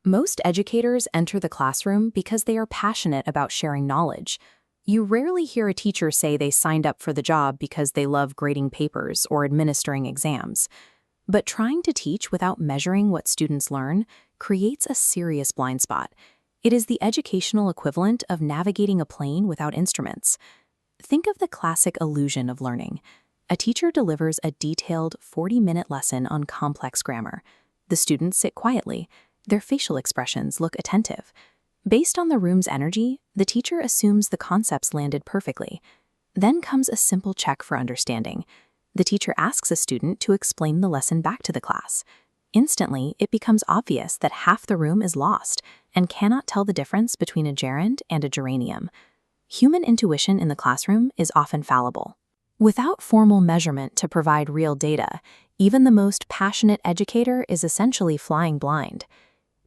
Most educators enter the classroom because they are passionate about sharing knowledge. You rarely hear a teacher say they signed up for the job because they love grading papers or administering exams. But trying to teach without measuring what students learn creates a serious blind spot. It is the educational equivalent of navigating a plane without instruments. Think of the classic illusion of learning. A teacher delivers a detailed 40-minute lesson on complex grammar. The students sit quietly. Their facial expressions look attentive. Based on the room's energy, the teacher assumes the concepts landed perfectly. Then comes a simple check for understanding. The teacher asks a student to explain the lesson back to the class. Instantly, it becomes obvious that half the room is lost and cannot tell the difference between a gerund and a geranium. Human intuition in the classroom is often fallible. Without formal measurement to provide real data, even the most passionate educator is essentially flying blind.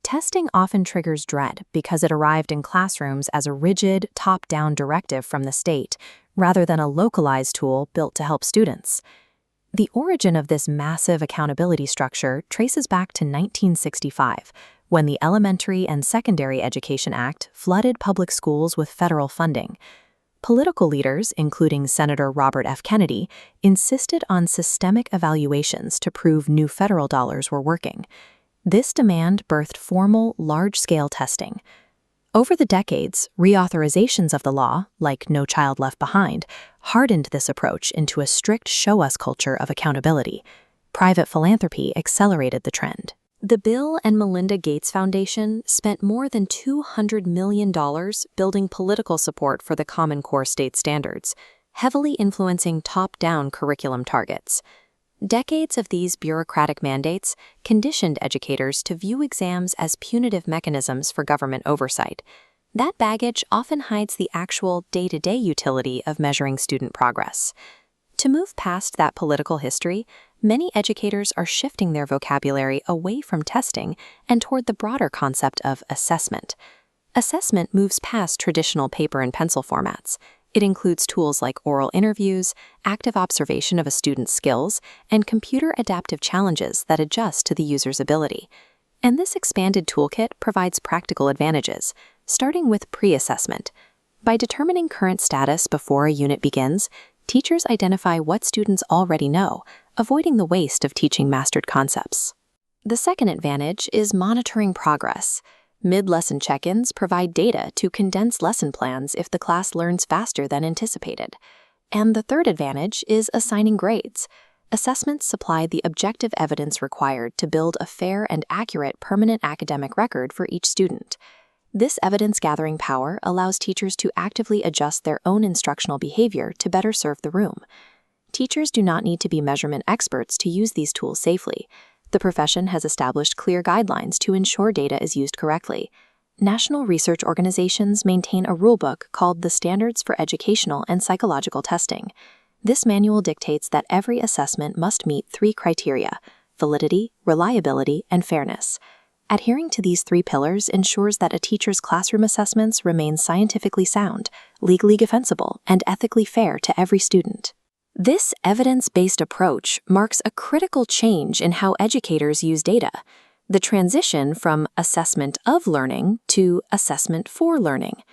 Testing often triggers dread because it arrived in classrooms as a rigid, top-down directive from the state, rather than a localized tool built to help students. The origin of this massive accountability structure traces back to 1965, when the Elementary and Secondary Education Act flooded public schools with federal funding. Political leaders, including Senator Robert F. Kennedy, insisted on systemic evaluations to prove new federal dollars were working. This demand birthed formal, large-scale testing. Over the decades, reauthorizations of the law, like No Child Left Behind, hardened this approach into a strict show-us culture of accountability. Private philanthropy accelerated the trend. The Bill and Melinda Gates Foundation spent more than $200 million building political support for the Common Core state standards, heavily influencing top-down curriculum targets. Decades of these bureaucratic mandates conditioned educators to view exams as punitive mechanisms for government oversight. That baggage often hides the actual day-to-day utility of measuring student progress. To move past that political history, many educators are shifting their vocabulary away from testing and toward the broader concept of assessment. Assessment moves past traditional paper and pencil formats. It includes tools like oral interviews, active observation of a student's skills, and computer-adaptive challenges that adjust to the user's ability. And this expanded toolkit provides practical advantages, starting with pre-assessment. By determining current status before a unit begins, teachers identify what students already know, avoiding the waste of teaching mastered concepts. The second advantage is monitoring progress. Mid-lesson check-ins provide data to condense lesson plans if the class learns faster than anticipated. And the third advantage is assigning grades. Assessments supply the objective evidence required to build a fair and accurate permanent academic record for each student. This evidence-gathering power allows teachers to actively adjust their own instructional behavior to better serve the room. Teachers do not need to be measurement experts to use these tools safely. The profession has established clear guidelines to ensure data is used correctly. National research organizations maintain a rulebook called the Standards for Educational and Psychological Testing. This manual dictates that every assessment must meet 3 criteria: validity, reliability, and fairness. Adhering to these 3 pillars ensures that a teacher's classroom assessments remain scientifically sound, legally defensible, and ethically fair to every student. This evidence-based approach marks a critical change in how educators use data. The transition from assessment of learning to assessment for learning.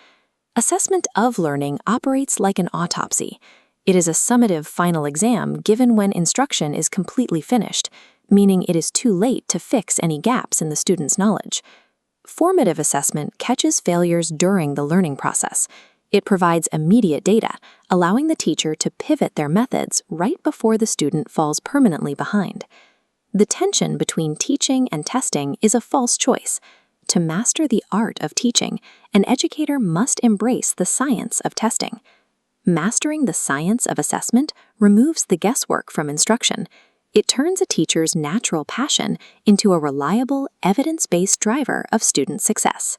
Assessment of learning operates like an autopsy. It is a summative final exam given when instruction is completely finished, meaning it is too late to fix any gaps in the student's knowledge. Formative assessment catches failures during the learning process. It provides immediate data, allowing the teacher to pivot their methods right before the student falls permanently behind. The tension between teaching and testing is a false choice. To master the art of teaching, an educator must embrace the science of testing. Mastering the science of assessment removes the guesswork from instruction. It turns a teacher's natural passion into a reliable, evidence-based driver of student success.